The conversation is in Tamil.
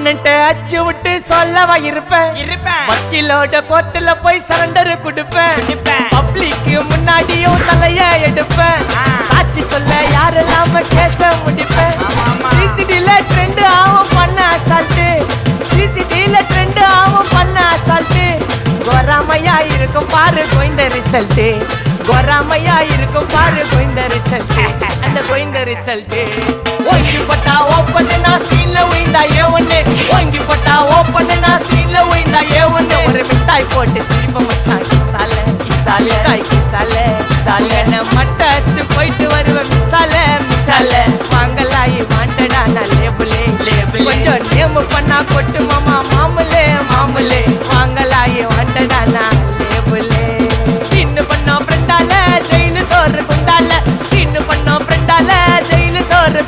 ஆப்பனன்ட்ட அச்சு விட்டு சொல்லவா இருப்பேன் வக்கீலோட கோர்ட்டுல போய் சரண்டர் கொடுப்பேன் பப்ளிக்கு முன்னாடியும் தலைய எடுப்பேன் சாட்சி சொல்ல யாரெல்லாம கேச முடிப்பேன் சிசிடில ட்ரெண்ட் ஆகும் பண்ண அசால்ட்டு சிசிடில ட்ரெண்ட் ஆகும் பண்ண அசால்ட்டு கோராமையா இருக்கும் பாரு கோயிந்த ரிசல்ட் கோராமையா இருக்கும் பாரு கோயிந்த ரிசல்ட் அந்த கோயிந்த ரிசல்ட் ஓங்கி பட்டா ஓப்பன் நான் சீன்ல உயிந்தா ஏவன்னு ஓங்கி பட்டா ஓப்பன் நான் சீன்ல உயிந்தா ஏவன்னு ஒரு மிட்டாய் போட்டு சிரிப்ப மச்சான் கிசால கிசால தாய் கிசால கிசால மட்டத்து போயிட்டு வருவேன் மிசால மிசால வாங்கலாயி மாட்டடா நான் லேபிளே லேபிள் கொஞ்சம் நேம் பண்ணா கொட்டு மாமா மாமலே மாமலே வாங்கலாயி மாட்டடா நான்